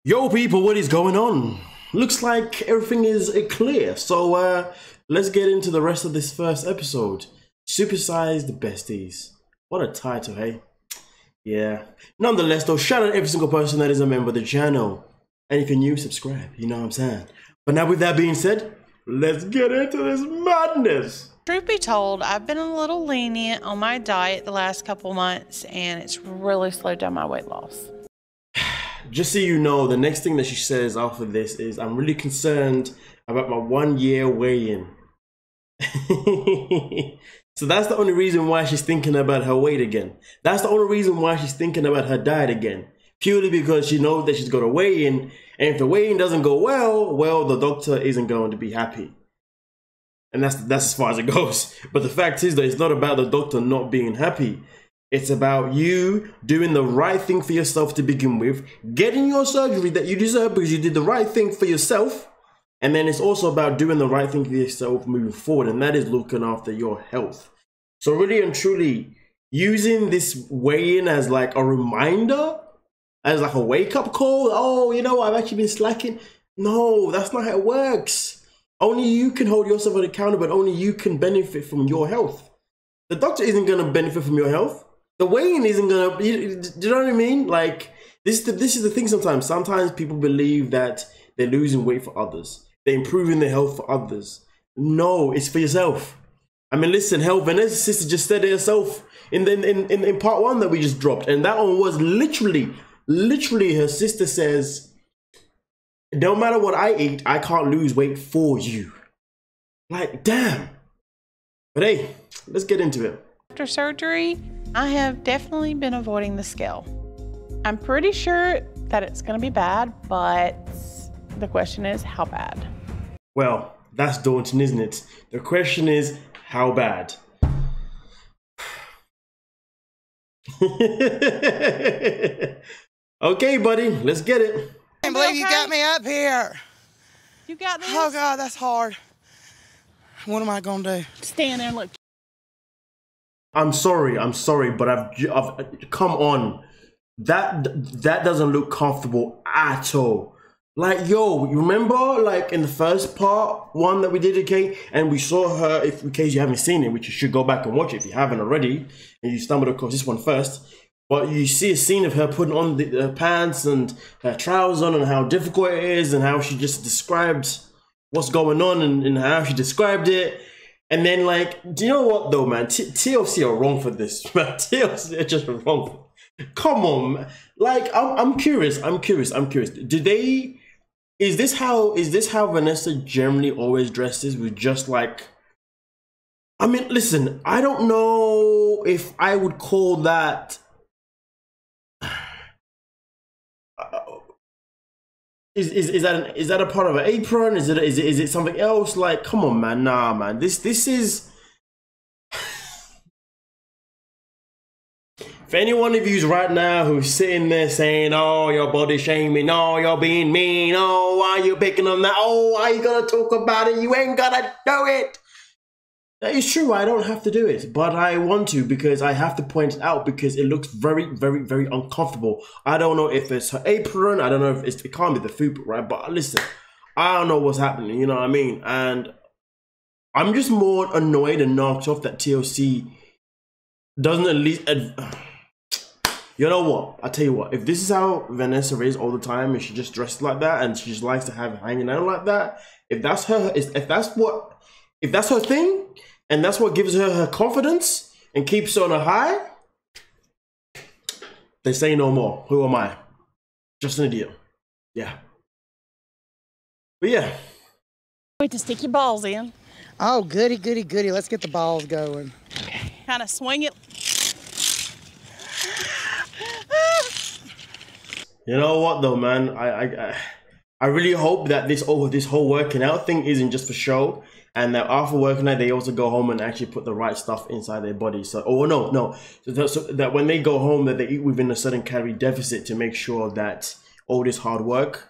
Yo people, what is going on? Looks like everything is clear, so let's get into the rest of this first episode. Supersized Besties. What a title, hey? Yeah. Nonetheless though, shout out every single person that is a member of the channel. And if you're new, subscribe, you know what I'm saying? But now with that being said, let's get into this madness. Truth be told, I've been a little lenient on my diet the last couple months and it's really slowed down my weight loss. Just so you know, the next thing that she says after this is, I'm really concerned about my 1 year weigh-in. So that's the only reason why she's thinking about her weight again. That's the only reason why she's thinking about her diet again. Purely because she knows that she's got a weigh-in, and if the weigh-in doesn't go well, the doctor isn't going to be happy. And that's as far as it goes. But the fact is that it's not about the doctor not being happy. It's about you doing the right thing for yourself to begin with, getting your surgery that you deserve because you did the right thing for yourself. And then it's also about doing the right thing for yourself moving forward, and that is looking after your health. So really and truly, using this weigh-in as like a reminder, as like a wake-up call, oh, you know, I've actually been slacking. No, that's not how it works. Only you can hold yourself accountable, but only you can benefit from your health. The doctor isn't going to benefit from your health. The weigh-in isn't gonna, do you know what I mean? Like, this is the thing sometimes. Sometimes people believe that they're losing weight for others. They're improving their health for others. No, it's for yourself. I mean, listen, hell, Vanessa's sister just said it herself in part one that we just dropped. And that one was literally her sister says, no matter what I eat, I can't lose weight for you. Like, damn. But hey, let's get into it. After surgery, I have definitely been avoiding the scale. I'm pretty sure that it's gonna be bad, but the question is, how bad? Well, that's daunting, isn't it? The question is, how bad? Okay, buddy, let's get it. I can't believe you got me up here. You got this? Oh God, that's hard. What am I gonna do? Stand there and look. I'm sorry, but I've come on. That doesn't look comfortable at all. Like, yo, you remember like in the first part one that we did, okay, and we saw her, if in case you haven't seen it, which you should go back and watch it if you haven't already, and you stumbled across this one first, but you see a scene of her putting on the pants and her trousers on and how difficult it is and how she just described what's going on and how she described it. And then, like, do you know what though, man? TLC are wrong for this, man. TLC are just wrong. Come on, man. Like, I'm curious. Did they? Is this how Vanessa generally always dresses? With just like, I mean, listen, I don't know if I would call that. Is that a part of an apron? Is it something else? Like, come on, man. Nah, man. This is. For any one of yous right now who's sitting there saying, "Oh, you're body shaming. Oh, you're being mean. Oh, why are you picking on that? Oh, why you gonna talk about it? You ain't gonna do it." That is true. I don't have to do it, but I want to because I have to point it out because it looks very, very, very uncomfortable. I don't know if it's her apron. I don't know if it can't be the food, right? But listen, I don't know what's happening. You know what I mean? And I'm just more annoyed and knocked off that TLC doesn't at least. You know what? I tell you what. If this is how Vanessa is all the time, and she just dresses like that, and she just likes to have it hanging out like that, if that's her thing. And that's what gives her confidence and keeps her on a high. They say no more. Who am I? Just an idiot. Yeah. But yeah. Wait to stick your balls in. Oh, goody, goody, goody. Let's get the balls going. Okay. Kind of swing it. You know what though, man? I really hope that this whole working out thing isn't just for show. And that after working out, they also go home and actually put the right stuff inside their body. So, so that when they go home, that they eat within a certain calorie deficit to make sure that all this hard work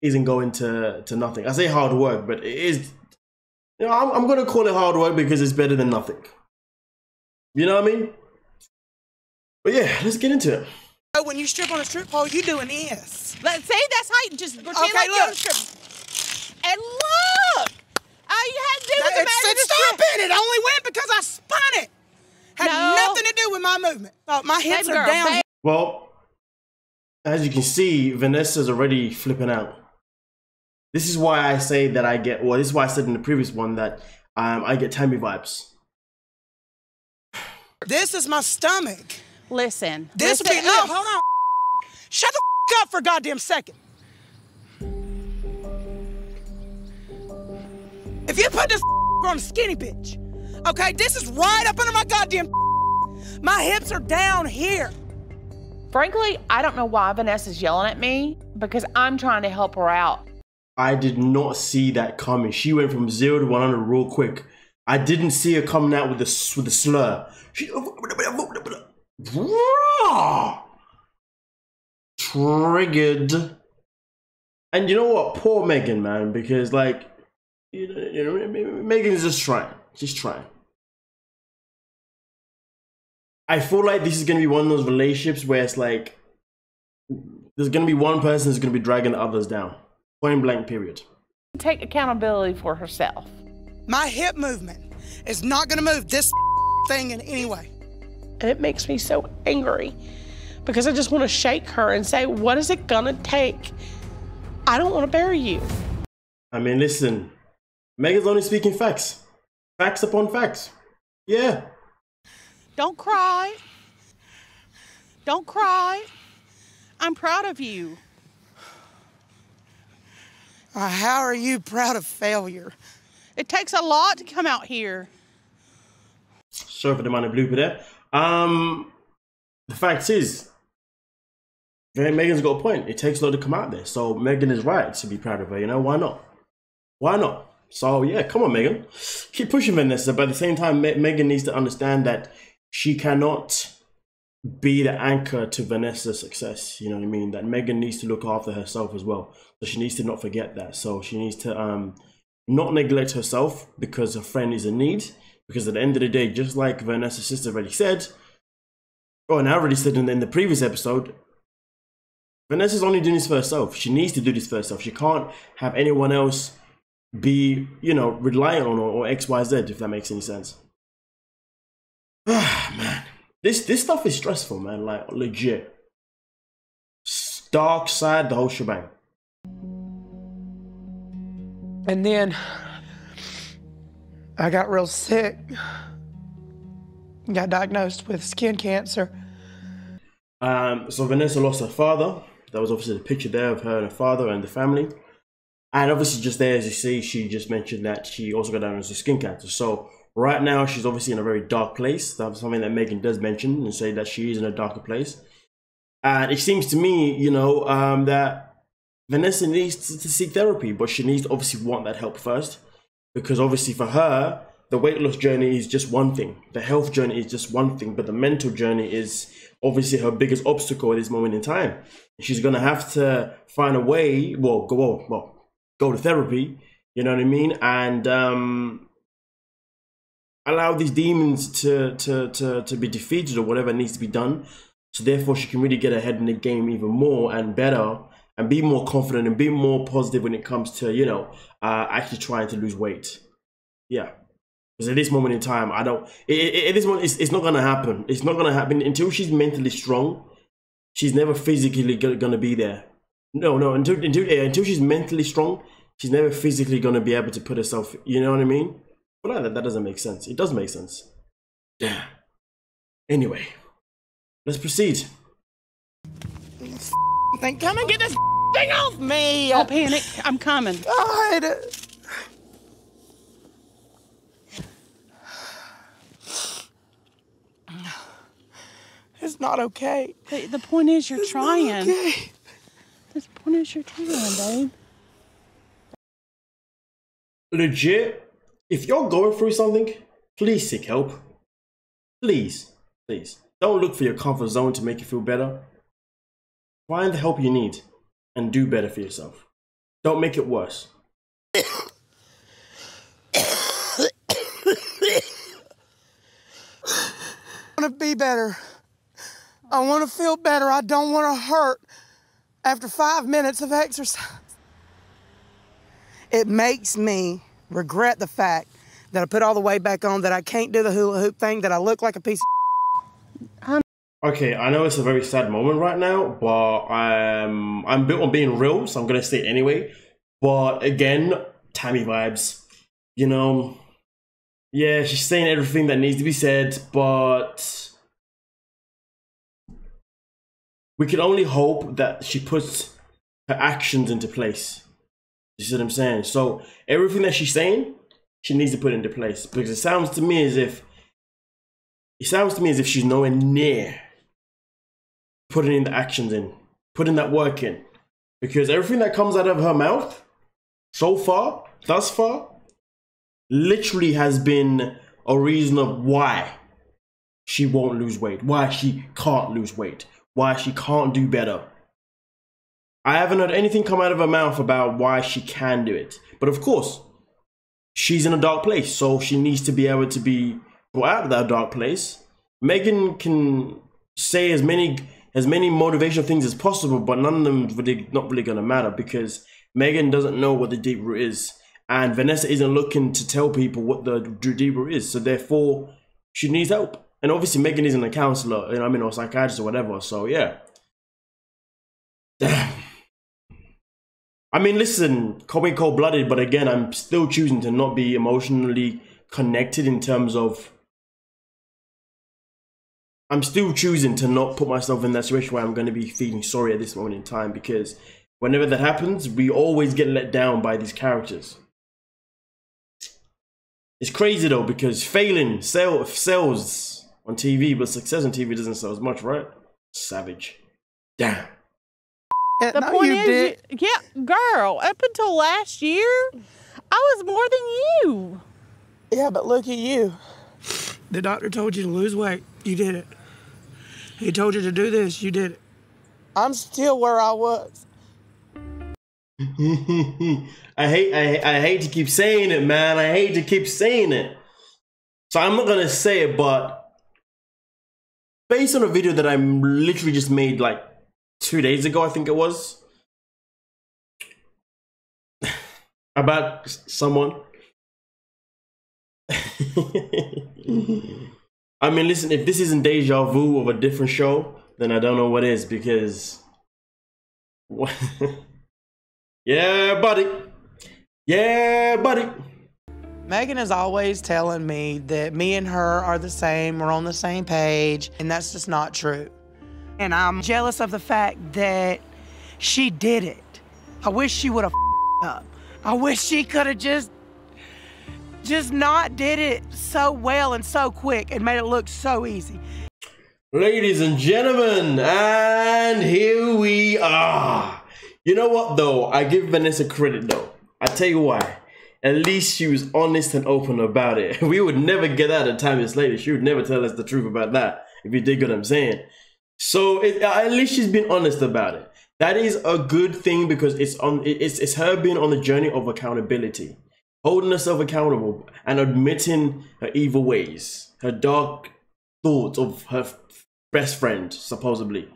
isn't going to nothing. I say hard work, but it is. You know, I'm gonna call it hard work because it's better than nothing. You know what I mean? But yeah, let's get into it. Oh, when you strip on a strip pole, you doing this. Let's say that's how you just pretend Okay, like you're on a look. strip. And look! All you had to do was imagine the Stop strip. it! It only went because I spun it. Had nothing to do with my movement. Oh, my hips Baby are girl, down. Well, as you can see, Vanessa's already flipping out. This is why I say that I get, well, this is why I said in the previous one that I get Tammy vibes. This is my stomach. Listen. This would be, look, hold on. Shut the up for a goddamn second. If you put this on a skinny bitch, okay, this is right up under my goddamn. My hips are down here. Frankly, I don't know why Vanessa's yelling at me because I'm trying to help her out. I did not see that coming. She went from 0 to 100 real quick. I didn't see her coming out with the slur. She triggered. And you know what? Poor Meghan, man, because like, you know, Meghan's just trying. She's trying. I feel like this is gonna be one of those relationships where it's like there's gonna be one person who's gonna be dragging the others down. Point blank, period. Take accountability for herself. My hip movement is not gonna move this thing in any way. And it makes me so angry because I just want to shake her and say, what is it gonna take? I don't want to bury you. I mean, listen, Meghan's only speaking facts. Facts upon facts. Yeah. Don't cry. Don't cry. I'm proud of you. How are you proud of failure? It takes a lot to come out here. Sorry for the minor blooper there. The fact is, Meghan's got a point. It takes a lot to come out there. So Meghan is right to be proud of her. You know, why not? Why not? So yeah, come on, Meghan. Keep pushing Vanessa. But at the same time, Meghan needs to understand that she cannot be the anchor to Vanessa's success. You know what I mean? That Meghan needs to look after herself as well. So she needs to not forget that. So she needs to not neglect herself because her friend is in need. Because at the end of the day, just like Vanessa's sister already said, and I already said in the previous episode, Vanessa's only doing this for herself. She needs to do this for herself. She can't have anyone else be, you know, reliant on her or X, Y, Z, if that makes any sense. Man, this stuff is stressful, man. Like, legit. Dark side, the whole shebang. And then I got real sick. Got diagnosed with skin cancer. So Vanessa lost her father. That was obviously the picture there of her and her father and the family. And obviously just there, as you see, she just mentioned that she also got diagnosed with skin cancer. So right now, she's obviously in a very dark place. That's something that Meghan does mention and say that she is in a darker place. And it seems to me, you know, that Vanessa needs to seek therapy, but she needs to obviously want that help first. Because obviously for her, the weight loss journey is just one thing. The health journey is just one thing, but the mental journey is obviously her biggest obstacle at this moment in time. She's going to have to find a way, go to therapy, you know what I mean? And allow these demons to be defeated or whatever needs to be done. So therefore she can really get ahead in the game even more and better and be more confident and be more positive when it comes to, you know, actually trying to lose weight. Yeah. Because at this moment in time, at this moment, it's not going to happen. It's not going to happen until she's mentally strong. She's never physically going to be there. No, until she's mentally strong, she's never physically going to be able to put herself, you know what I mean? But that doesn't make sense. It does make sense. Yeah. Anyway, let's proceed. Come and get this thing off me. Don't panic. I'm coming. God. It's not okay. The point is you're trying. Okay. The point is you're trying, babe. Legit, if you're going through something, please seek help. Please. Don't look for your comfort zone to make you feel better. Find the help you need and do better for yourself. Don't make it worse. I want to be better. I want to feel better. I don't want to hurt after 5 minutes of exercise. It makes me regret the fact that I put all the weight back on, that I can't do the hula hoop thing, that I look like a piece of Okay, I know it's a very sad moment right now, but I'm built on being real, so I'm gonna say it anyway. But again, Tammy vibes. You know, yeah, she's saying everything that needs to be said, but we can only hope that she puts her actions into place. You see what I'm saying? So everything that she's saying, she needs to put into place, because it sounds to me as if she's nowhere near putting in the actions in, putting that work in, because everything that comes out of her mouth so far, thus far, literally has been a reason of why she won't lose weight, why she can't lose weight, why she can't do better. I haven't heard anything come out of her mouth about why she can do it. But of course, she's in a dark place, so she needs to be able to be brought out of that dark place. Meghan can say as many motivational things as possible, but none of them really not really gonna matter, because Meghan doesn't know what the deep root is, and Vanessa isn't looking to tell people what the deep root is. So therefore, she needs help. And obviously, Meghan isn't a counselor, or a psychiatrist or whatever. So yeah. I mean, listen, call me cold-blooded, but again, I'm still choosing to not be emotionally connected in terms of... I'm still choosing to not put myself in that situation where I'm going to be feeling sorry at this moment in time, because whenever that happens, we always get let down by these characters. It's crazy though, because failing sells on TV, but success on TV doesn't sell as much, right? Savage. Damn. The point is, yeah, girl, up until last year, I was more than you. Yeah, but look at you. The doctor told you to lose weight. You did it. He told you to do this. You did it. I'm still where I was. I hate to keep saying it, man. I hate to keep saying it. So I'm not gonna say it, but based on a video that I literally just made like 2 days ago, I think it was, about someone. I mean, listen, if this isn't deja vu of a different show, then I don't know what is, because... Yeah, buddy. Yeah, buddy. Meghan is always telling me that me and her are the same, we're on the same page, and that's just not true. And I'm jealous of the fact that she did it. I wish she would have up. I wish she could have just not did it so well and so quick and made it look so easy. Ladies and gentlemen, and here we are. You know what though? I give Vanessa credit though. I tell you why. At least she was honest and open about it. We would never get that a time later. She would never tell us the truth about that, if you dig what I'm saying. So at least she's been honest about it. That is a good thing, because it's her being on the journey of accountability, holding herself accountable and admitting her evil ways, her dark thoughts of her best friend, supposedly.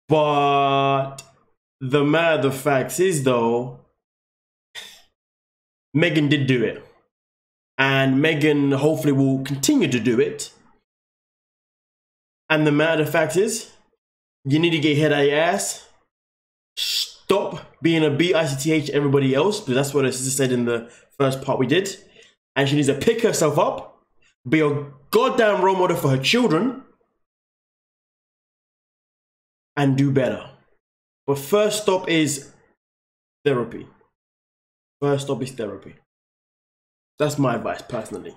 But the fact is though, Meghan did do it, and Meghan hopefully will continue to do it. And the fact is, you need to get head out of your ass. Stop being a bitch everybody else, because that's what her sister said in the first part we did. And she needs to pick herself up, be a goddamn role model for her children, and do better. But first stop is therapy. First stop is therapy. That's my advice personally.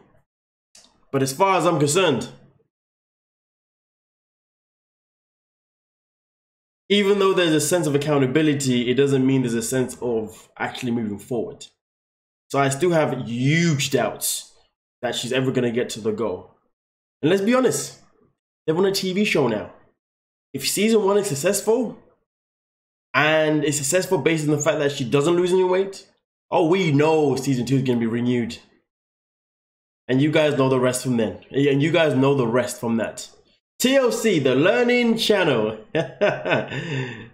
But as far as I'm concerned, even though there's a sense of accountability, it doesn't mean there's a sense of actually moving forward. So I still have huge doubts that she's ever going to get to the goal. And let's be honest, they're on a TV show now. If season 1 is successful, and it's successful based on the fact that she doesn't lose any weight, oh, we know season 2 is going to be renewed. And you guys know the rest from then. And you guys know the rest from that. TLC, the Learning Channel.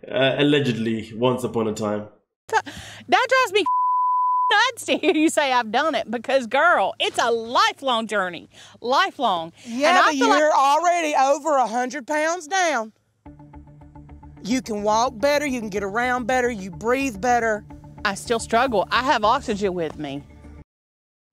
Allegedly, once upon a time. That drives me nuts to hear you say I've done it because, girl, it's a lifelong journey. Lifelong. Yeah, but you're already over 100 pounds down. You can walk better, you can get around better, you breathe better. I still struggle. I have oxygen with me.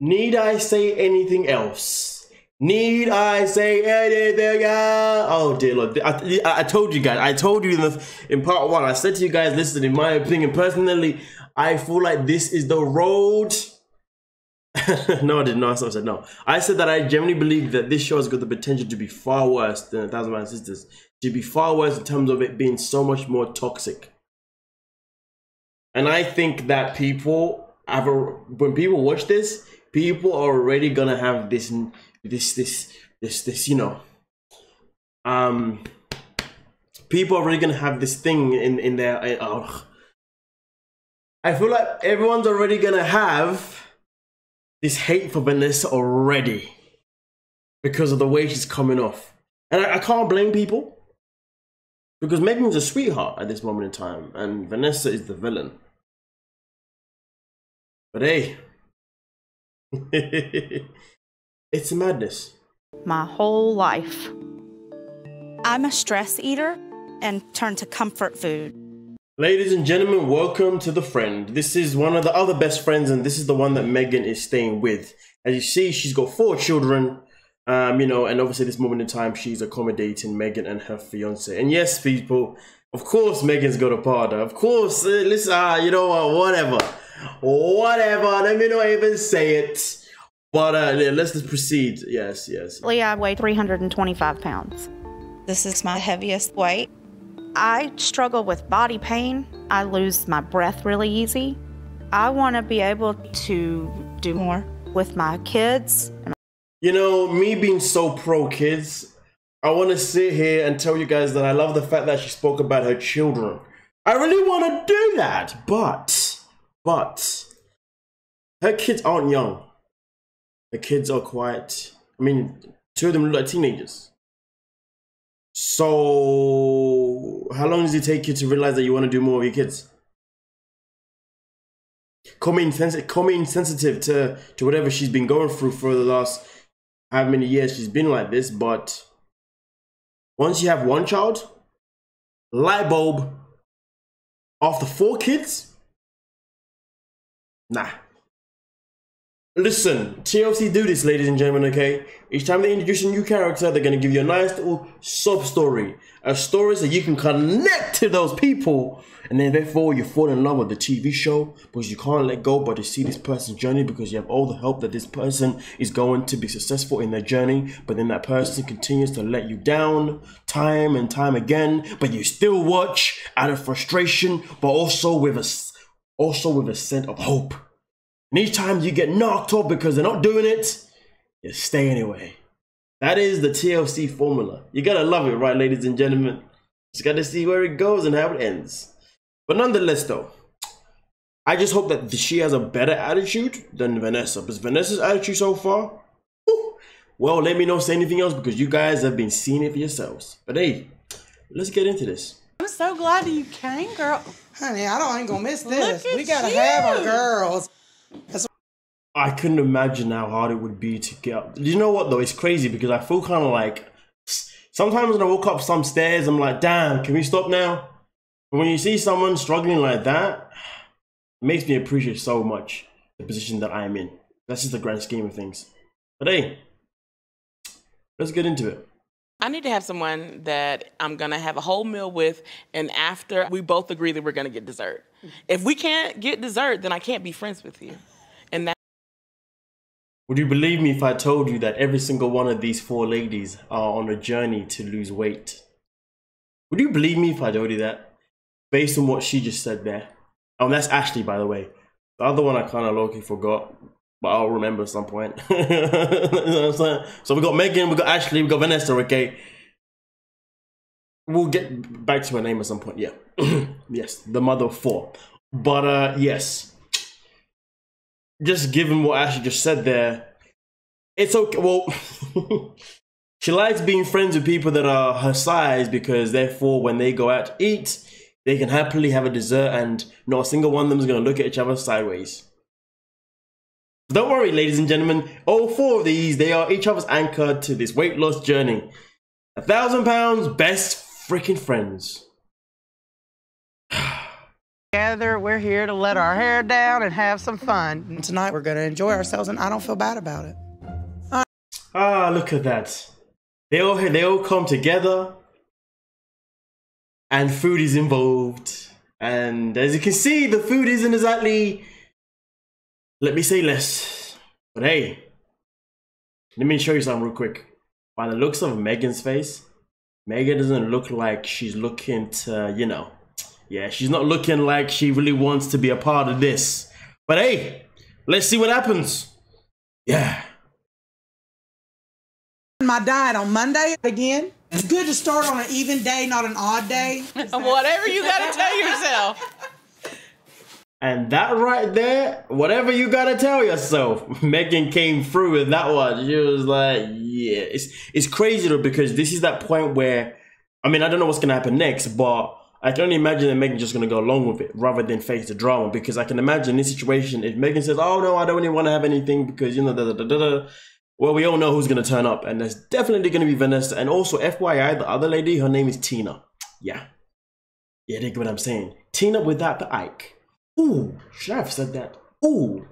Need I say anything else? Need I say anything else? Oh dear Lord. I told you guys. I told you in part 1. I said to you guys, listen, in my opinion, personally, I feel like this is the road. No, I didn't know. I said no. I said that I genuinely believe that this show has got the potential to be far worse than 1,000 Pound Sisters. To be far worse in terms of it being so much more toxic. And I think that people have when people watch this, people are already gonna have this, you know, people are already gonna have this thing in their. I feel like everyone's already gonna have this hate for Vanessa already because of the way she's coming off, and I can't blame people. Because Meghan's a sweetheart at this moment in time, and Vanessa is the villain. But hey, it's a madness. My whole life. I'm a stress eater and turn to comfort food. Ladies and gentlemen, welcome to The Friend. This is one of the other best friends, and this is the one that Meghan is staying with. As you see, she's got 4 children. You know, and obviously this moment in time, she's accommodating Meghan and her fiance. And yes, people, of course, Meghan's got a partner. Of course, listen, you know what, whatever, let me not even say it. But yeah, let's just proceed. Yes. I weigh 325 pounds. This is my heaviest weight. I struggle with body pain. I lose my breath really easy. I want to be able to do more with my kids. You know, me being so pro kids, I want to sit here and tell you guys that I love the fact that she spoke about her children. I really want to do that, but her kids aren't young. Her kids are quite, I mean, 2 of them look like teenagers. So, how long does it take you to realize that you want to do more with your kids? Come insensitive to whatever she's been going through for the last how many years she's been like this, but once you have 1 child, light bulb, after 4 kids, nah. Listen, TLC do this, ladies and gentlemen, okay? Each time they introduce a new character, they're going to give you a nice little sub-story. A story so you can connect to those people, and then therefore you fall in love with the TV show because you can't let go but to see this person's journey because you have all the hope that this person is going to be successful in their journey, but then that person continues to let you down time and time again, but you still watch out of frustration, but also with a scent of hope. And each time you get knocked off because they're not doing it, you stay anyway. That is the TLC formula. You gotta love it, right, ladies and gentlemen? Just gotta see where it goes and how it ends. But nonetheless, though, I just hope that she has a better attitude than Vanessa. Because Vanessa's attitude so far, whew, well, let me not say anything else because you guys have been seeing it for yourselves. But hey, let's get into this. I'm so glad you came, girl. Honey, I ain't gonna miss this. Look at We gotta you. have our girls. I couldn't imagine how hard it would be to get up. You know what though? It's crazy because I feel kind of like sometimes when I walk up some stairs, I'm like, damn, can we stop now? But when you see someone struggling like that, it makes me appreciate so much the position that I am in. That's just the grand scheme of things. But hey, let's get into it. I need to have someone that I'm going to have a whole meal with, and after we both agree that we're going to get dessert. If we can't get dessert, then I can't be friends with you. And that. Would you believe me if I told you that every single one of these 4 ladies are on a journey to lose weight? Would you believe me if I told you that? Based on what she just said there. Oh, that's Ashley, by the way. The other one I kind of low-key forgot, but I'll remember at some point. You know what I'm saying? So we got Meghan, we got Ashley, we got Vanessa, okay? We'll get back to her name at some point, yeah. Yes, the mother of 4. But yes. Just given what Ashley just said there, it's okay. Well, She likes being friends with people that are her size because therefore when they go out to eat, they can happily have a dessert and not a single one of them is going to look at each other sideways. Don't worry, ladies and gentlemen, all 4 of these, they are each other's anchor to this weight loss journey. 1,000 pounds, best freaking friends. Together, we're here to let our hair down and have some fun. And tonight, we're going to enjoy ourselves, and I don't feel bad about it. Ah, look at that. They all come together, and food is involved. And as you can see, the food isn't exactly, let me say less. But hey, let me show you something real quick. By the looks of Megan's face, Megan doesn't look like she's looking to, you know, yeah, she's not looking like she really wants to be a part of this. But hey, let's see what happens. Yeah. My diet on Monday again. It's good to start on an even day, not an odd day. Whatever you gotta tell yourself. And that right there, whatever you gotta tell yourself, Megan came through with that one. She was like, yeah, it's crazy though, because this is that point where, I mean, I don't know what's gonna happen next, but I can only imagine that Megan's just gonna go along with it rather than face the drama, because I can imagine this situation, if Megan says, oh no, I don't really wanna have anything because, you know, well, we all know who's gonna turn up, and there's definitely gonna be Vanessa, and also FYI, the other lady, her name is Tina. Yeah, they get what I'm saying. Tina without the Ike. Ooh, should I have said that? Ooh,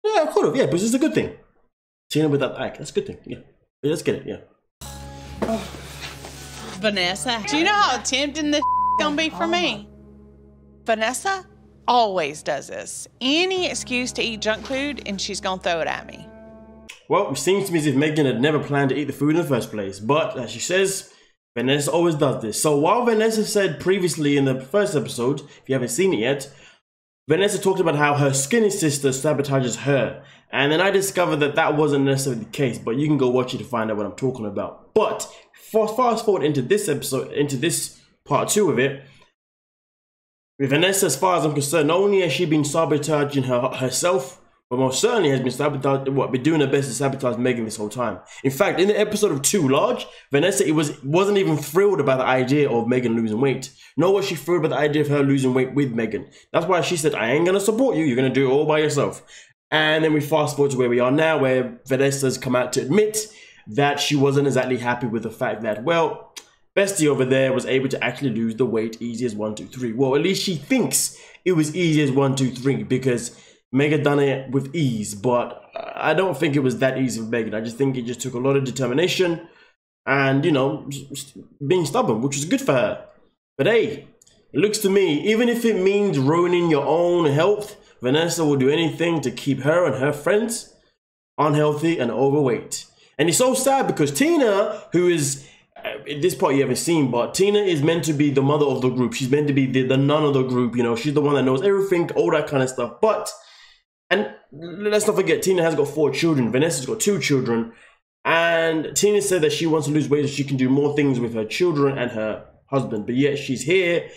yeah, I could have. Yeah, but it's a good thing. Tina without the Ike, that's a good thing. Yeah, let's get it. Yeah. Oh. Vanessa, do you know how tempting this gonna be for me? Vanessa always does this. Any excuse to eat junk food, and she's gonna throw it at me. Well, it seems to me as if Megan had never planned to eat the food in the first place, but as she says, Vanessa always does this. So while Vanessa said previously in the first episode, if you haven't seen it yet, Vanessa talked about how her skinny sister sabotages her, and then I discovered that that wasn't necessarily the case, but you can go watch it to find out what I'm talking about. But fast forward into this episode, into this part 2 of it, with Vanessa, as far as I'm concerned, not only has she been sabotaging herself, but most certainly has been doing her best to sabotage Megan this whole time. In fact, in the episode of Too Large, Vanessa wasn't even thrilled about the idea of Megan losing weight. Nor was she thrilled about the idea of her losing weight with Megan. That's why she said, I ain't gonna support you, you're gonna do it all by yourself. And then we fast forward to where we are now, where Vanessa's come out to admit that she wasn't exactly happy with the fact that, well, Bestie over there was able to actually lose the weight easy as 1, 2, 3. Well, at least she thinks it was easy as 1, 2, 3 because Megan done it with ease, but I don't think it was that easy for Megan. I just think it just took a lot of determination and, you know, being stubborn, which was good for her. But hey, it looks to me, even if it means ruining your own health, Vanessa will do anything to keep her and her friends unhealthy and overweight. And it's so sad because Tina, who is, at this part you haven't seen, but Tina is meant to be the mother of the group. She's meant to be the nun of the group, you know, she's the one that knows everything, all that kind of stuff. But, and let's not forget, Tina has got 4 children. Vanessa's got 2 children. And Tina said that she wants to lose weight so she can do more things with her children and her husband. But yet she's here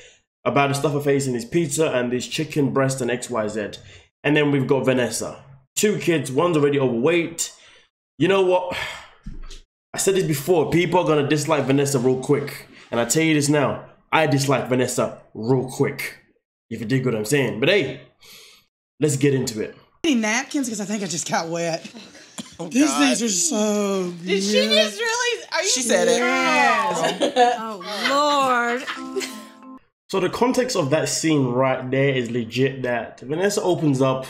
about to stuff her face in this pizza and this chicken breast and XYZ. And then we've got Vanessa. 2 kids, one's already overweight. You know what? I said this before, people are going to dislike Vanessa real quick. And I tell you this now, I dislike Vanessa real quick. If you dig what I'm saying. But hey, let's get into it. Napkins because I think I just got wet. Oh, these things are so good. Did she just really? Are you? She said it. Yes. Oh Lord. So the context of that scene right there is legit. That Vanessa opens up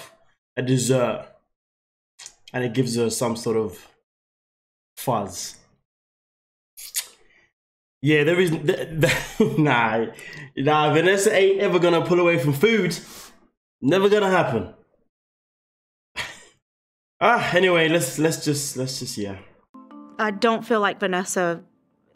a dessert and it gives her some sort of fuzz. Yeah, there is nah. Vanessa ain't ever gonna pull away from food. Never gonna happen. Anyway, let's just yeah. I don't feel like Vanessa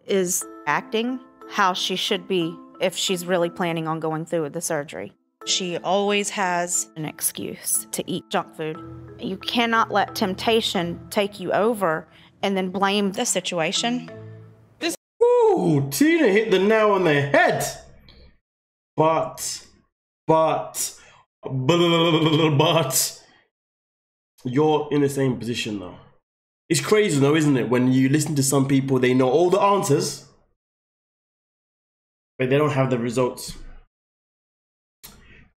is acting how she should be if she's really planning on going through with the surgery. She always has an excuse to eat junk food. You cannot let temptation take you over and then blame the situation. Ooh, Tina hit the nail on the head. But you're in the same position though. It's crazy though, isn't it? When you listen to some people, they know all the answers, but they don't have the results.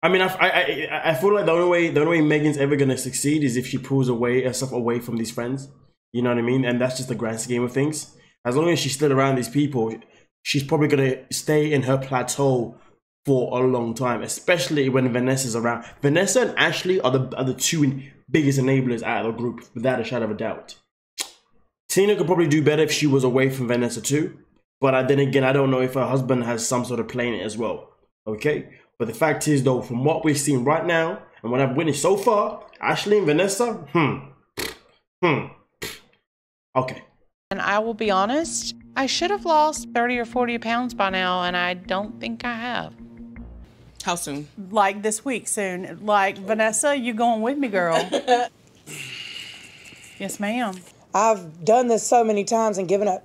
I mean, I feel like the only way Megan's ever gonna succeed is if she pulls herself away from these friends. You know what I mean? And that's just the grand scheme of things. As long as she's still around these people, she's probably gonna stay in her plateau for a long time, especially when Vanessa's around. Vanessa and Ashley are the two biggest enablers out of the group, without a shadow of a doubt. Tina could probably do better if she was away from Vanessa too, but then again, I don't know if her husband has some sort of play in it as well. Okay, but the fact is though, from what we've seen right now and what I've witnessed so far, Ashley and Vanessa, okay. And I will be honest, I should have lost 30 or 40 pounds by now, and I don't think I have. How soon? Like this week soon. Like, Vanessa, you going with me, girl? Yes, ma'am. I've done this so many times and given up.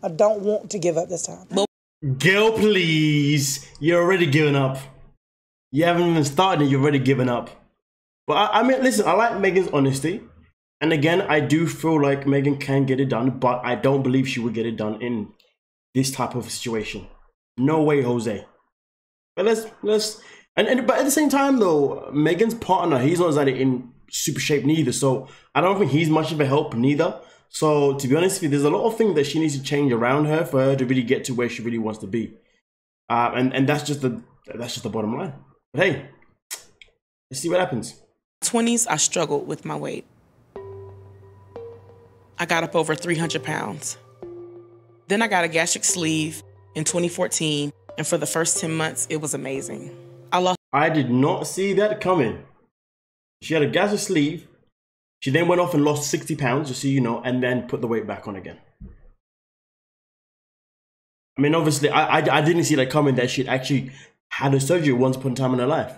I don't want to give up this time. Girl, please. You're already giving up. You haven't even started and you're already giving up. But I mean, listen, I like Megan's honesty. And again, I do feel like Megan can get it done, but I don't believe she would get it done in this type of situation. No way, Jose. But but at the same time though, Megan's partner, he's not exactly in super shape neither, so I don't think he's much of a help neither. So to be honest with you, there's a lot of things that she needs to change around her for her to really get to where she really wants to be. And that's just the bottom line. But hey, let's see what happens. 20s, I struggled with my weight. I got up over 300 pounds. Then I got a gastric sleeve in 2014, and for the first 10 months, it was amazing. I did not see that coming. She had a gastric sleeve. She then went off and lost 60 pounds, just so you know, and then put the weight back on again. I mean, obviously, I didn't see that coming, that she'd actually had a surgery once upon a time in her life.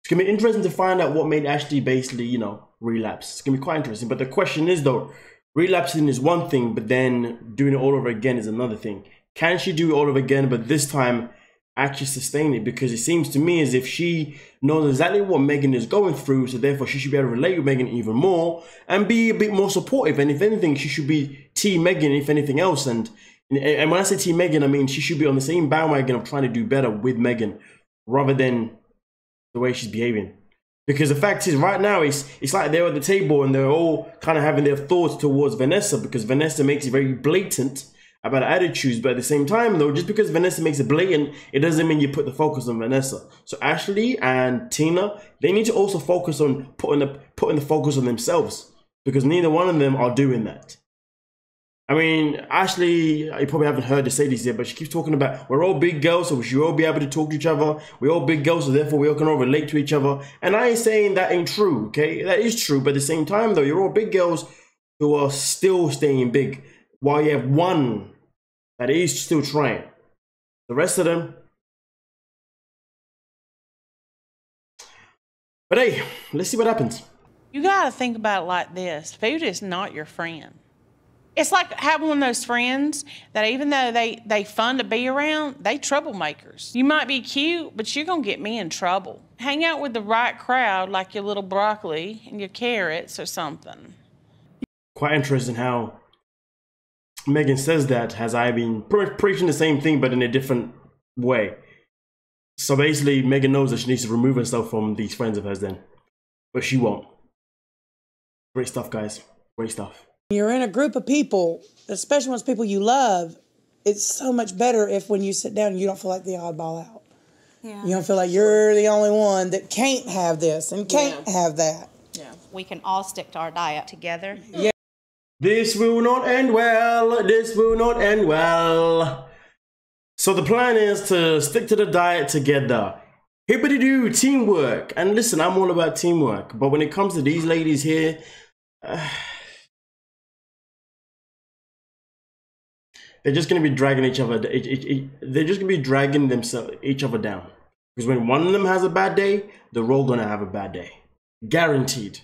It's going to be interesting to find out what made Ashley basically, you know, relapse. It's going to be quite interesting. But the question is, though, relapsing is one thing, but then doing it all over again is another thing. Can she do it all over again, but this time actually sustain it? Because it seems to me as if she knows exactly what Megan is going through, so therefore she should be able to relate with Megan even more and be a bit more supportive. And if anything, she should be Team Megan, if anything else. And when I say Team Megan, I mean she should be on the same bandwagon of trying to do better with Megan rather than the way she's behaving. Because the fact is, right now, it's like they're at the table and they're all kind of having their thoughts towards Vanessa, because Vanessa makes it very blatant about her attitudes. But at the same time, though, just because Vanessa makes it blatant, it doesn't mean you put the focus on Vanessa. So Ashley and Tina, they need to also focus on putting the focus on themselves, because neither one of them are doing that. I mean, Ashley, you probably haven't heard her say this yet, but she keeps talking about we're all big girls, so we should all be able to talk to each other. We're all big girls, so therefore we all can all relate to each other. And I ain't saying that ain't true, okay? That is true, but at the same time, though, you're all big girls who are still staying big, while you have one that is still trying. The rest of them. But hey, let's see what happens. You gotta think about it like this. Food is not your friend. It's like having one of those friends that even though they fun to be around, they troublemakers. You might be cute, but you're gonna get me in trouble. Hang out with the right crowd, like your little broccoli and your carrots or something. Quite interesting how Megan says that, has I been preaching the same thing but in a different way. So basically, Megan knows that she needs to remove herself from these friends of hers then. But she won't. Great stuff, guys. Great stuff. You're in a group of people, especially when it's people you love, it's so much better if when you sit down, you don't feel like the oddball out. Yeah. You don't feel like you're the only one that can't have this and can't have that. Yeah. We can all stick to our diet together. Yeah. This will not end well. This will not end well. So the plan is to stick to the diet together. Hippity-doo, teamwork. And listen, I'm all about teamwork. But when it comes to these ladies here, they're just going to be dragging each other. They're just going to be dragging each other down. Because when one of them has a bad day, they're all going to have a bad day. Guaranteed.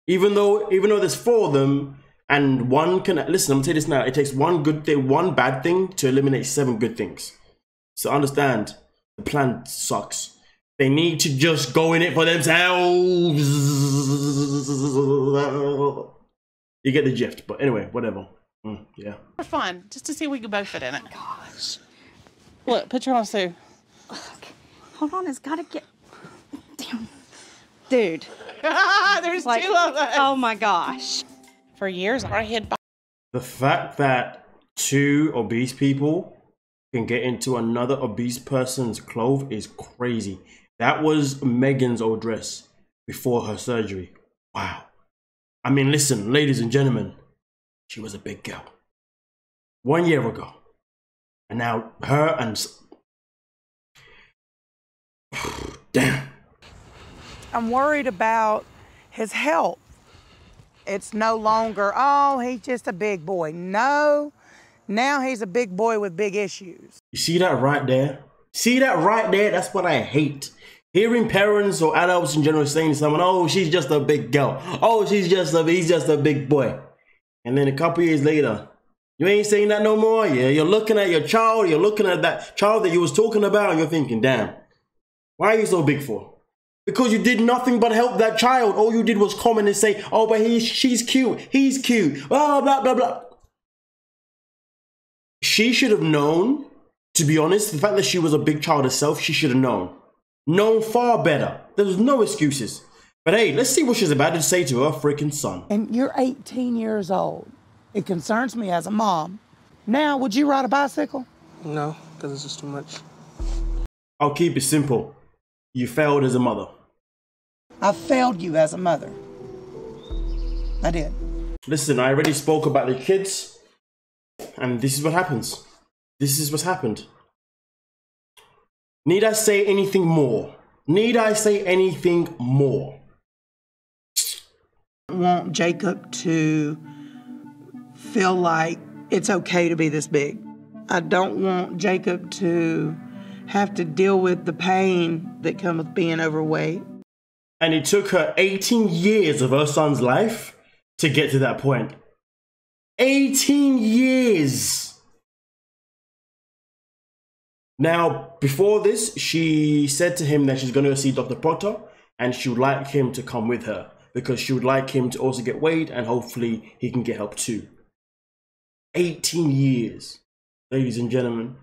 Even though there's four of them, and one can, listen, I'm going to tell you this now. It takes one good thing, one bad thing to eliminate 7 good things. So understand, the plan sucks. They need to just go in it for themselves. You get the gift. But anyway, whatever. Yeah. For fun, just to see if we could both fit in it. Gosh. Look, put your on, Sue. Okay. Hold on, it's gotta get. Damn. Dude. There's Like, 2 of us. oh my gosh. For years, I hid by. The fact that 2 obese people can get into another obese person's clothes is crazy. That was Meghan's old dress before her surgery. Wow. I mean, listen, ladies and gentlemen, she was a big girl 1 year ago. And now her and... Damn. I'm worried about his health. It's no longer, oh, he's just a big boy. No, now he's a big boy with big issues. You see that right there? See that right there? That's what I hate. Hearing parents or adults in general saying to someone, oh, she's just a big girl. Oh, he's just a big boy. And then a couple years later, you ain't saying that no more. Yeah, you're looking at your child, you're looking at that child that you was talking about, and you're thinking, damn, why are you so big for? Because you did nothing but help that child. All you did was comment and say, oh, but she's cute, he's cute, blah, blah, blah, blah. She should have known, to be honest, the fact that she was a big child herself, she should have known. Known far better. There was no excuses. But hey, let's see what she's about to say to her freaking son. And you're 18 years old. It concerns me as a mom. Now, would you ride a bicycle? No, because it's just too much. I'll keep it simple. You failed as a mother. I failed you as a mother. I did. Listen, I already spoke about the kids, and this is what happens. This is what's happened. Need I say anything more? Need I say anything more? I want Jacob to feel like it's okay to be this big. I don't want Jacob to have to deal with the pain that comes with being overweight. And it took her 18 years of her son's life to get to that point. 18 years! Now, before this, she said to him that she's going to see Dr. Proctor and she would like him to come with her because she would like him to also get weighed and hopefully he can get help too. 18 years, ladies and gentlemen.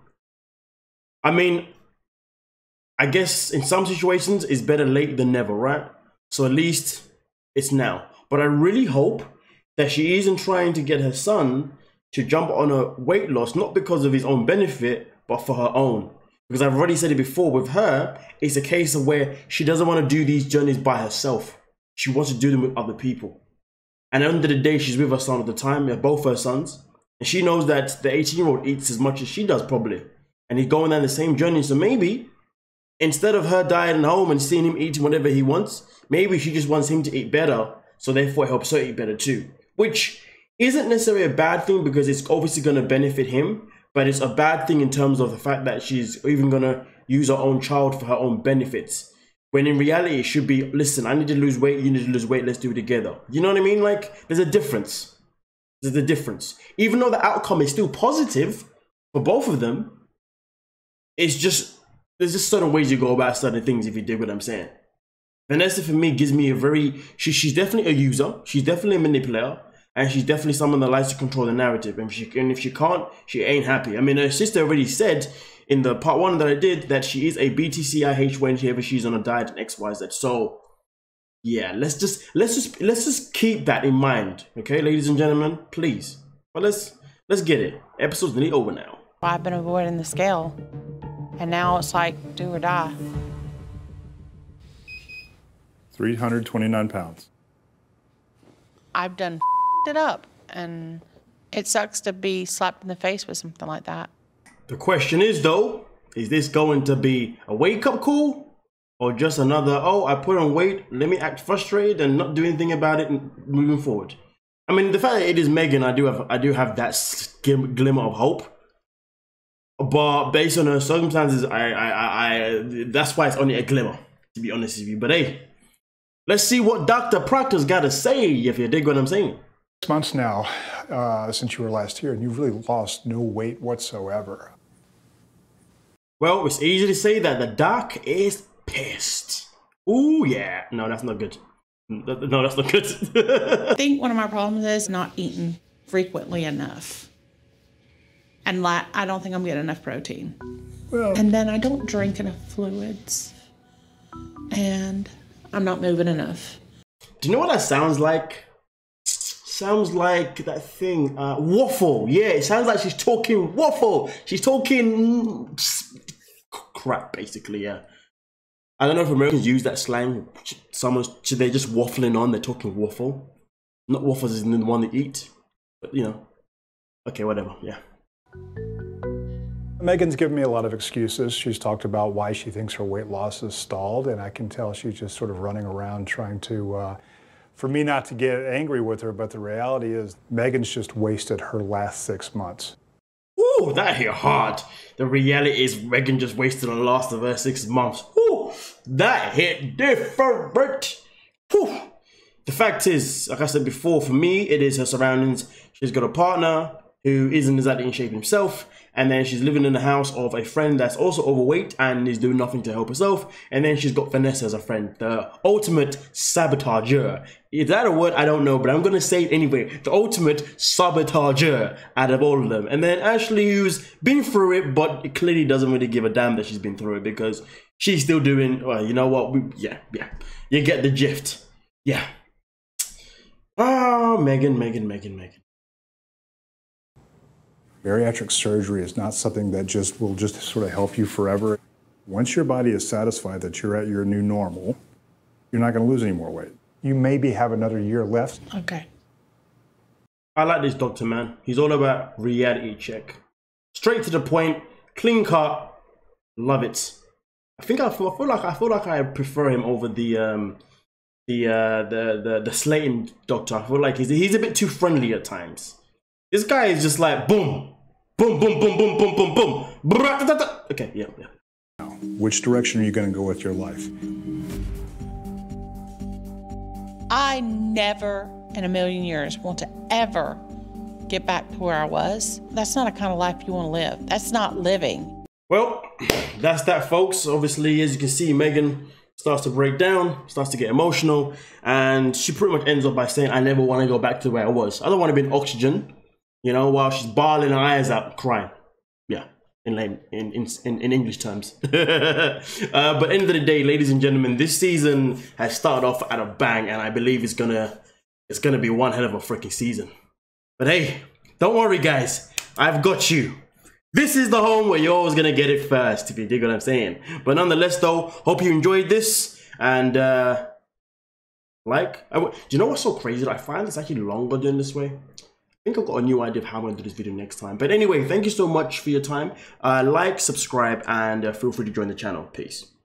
I mean, I guess in some situations it's better late than never, right? So at least it's now. But I really hope that she isn't trying to get her son to jump on a weight loss, not because of his own benefit, but for her own. Because I've already said it before, with her, it's a case of where she doesn't want to do these journeys by herself. She wants to do them with other people. And at the end of the day, she's with her son at the time, both her sons. And she knows that the 18-year-old eats as much as she does probably. And he's going down the same journey. So maybe, instead of her dieting at home and seeing him eating whatever he wants, maybe she just wants him to eat better. So therefore it helps her eat better too. Which isn't necessarily a bad thing because it's obviously going to benefit him. But it's a bad thing in terms of the fact that she's even going to use her own child for her own benefits. When in reality, it should be, listen, I need to lose weight, you need to lose weight, let's do it together. You know what I mean? Like, there's a difference. There's a difference. Even though the outcome is still positive for both of them, it's just, there's just certain ways you go about certain things, if you dig what I'm saying. Vanessa, for me, gives me a very, she's definitely a user, she's definitely a manipulator, and she's definitely someone that likes to control the narrative. And if she can't, she ain't happy. I mean, her sister already said in the part 1 that I did that she is a BTCIH whenever she's on a diet and XYZ. So yeah, let's just keep that in mind, okay, ladies and gentlemen, please. But let's get it. Episode's nearly over now. I've been avoiding the scale, and now it's like do or die. 329 pounds. I've done it up, and it sucks to be slapped in the face with something like that. The question is though, is this going to be a wake-up call or just another, oh, I put on weight, let me act frustrated and not do anything about it and moving forward? I mean, the fact that it is Meghan, I do have that glimmer of hope, but based on her circumstances, that's why it's only a glimmer, to be honest with you. But hey, let's see what Dr. Proctor's got to say, if you dig what I'm saying. 6 months now since you were last here, and you've really lost no weight whatsoever. Well, it's easy to say that the doc is pissed. Ooh, yeah. No, that's not good. No, that's not good. I think one of my problems is not eating frequently enough. And I don't think I'm getting enough protein. Well, And then I don't drink enough fluids. And I'm not moving enough. Do you know what that sounds like? Sounds like that thing, waffle. Yeah, it sounds like she's talking waffle. She's talking crap, basically, yeah. I don't know if Americans use that slang. They're just waffling on, they're talking waffle. Not waffles isn't the one they eat, but you know. Okay, whatever, yeah. Megan's given me a lot of excuses. She's talked about why she thinks her weight loss is stalled, and I can tell she's just sort of running around trying to, for me not to get angry with her, but the reality is Megan's just wasted her last 6 months. Ooh, that hit hard. The reality is Megan just wasted the last of her 6 months. Ooh, that hit different. Ooh. The fact is, like I said before, for me, it is her surroundings. She's got a partner who isn't exactly in shape himself, and then she's living in the house of a friend that's also overweight and is doing nothing to help herself, and then she's got Vanessa as a friend, the ultimate sabotager. Is that a word? I don't know, but I'm gonna say it anyway. The ultimate sabotager out of all of them. And then Ashley, who's been through it, but clearly doesn't really give a damn that she's been through it, because she's still doing, well, you know what, yeah, you get the gist, yeah. Oh, Megan. Bariatric surgery is not something that will just sort of help you forever. Once your body is satisfied that you're at your new normal, you're not going to lose any more weight. You maybe have another year left. Okay. I like this doctor, man. He's all about reality check. Straight to the point, clean cut, love it. I feel like I prefer him over the Slayton doctor. I feel like he's a bit too friendly at times. This guy is just like boom, boom, boom, boom, boom, boom, boom, boom. Okay, yeah. Which direction are you going to go with your life? I never in a million years want to ever get back to where I was. That's not a kind of life you want to live. That's not living. Well, that's that, folks. Obviously, as you can see, Megan starts to break down, starts to get emotional, and she pretty much ends up by saying, I never want to go back to where I was. I don't want to be in oxygen, you know, while she's bawling her eyes out, crying. Yeah, in English terms. But end of the day, ladies and gentlemen, this season has started off at a bang, and I believe it's gonna be one hell of a freaking season. But hey, don't worry, guys, I've got you. This is the home where you're always gonna get it first, if you dig what I'm saying. But nonetheless, though, hope you enjoyed this, and do you know what's so crazy? I find it's actually longer doing this way. I think I've got a new idea of how I'm going to do this video next time. But anyway, thank you so much for your time. Like, subscribe, and feel free to join the channel. Peace.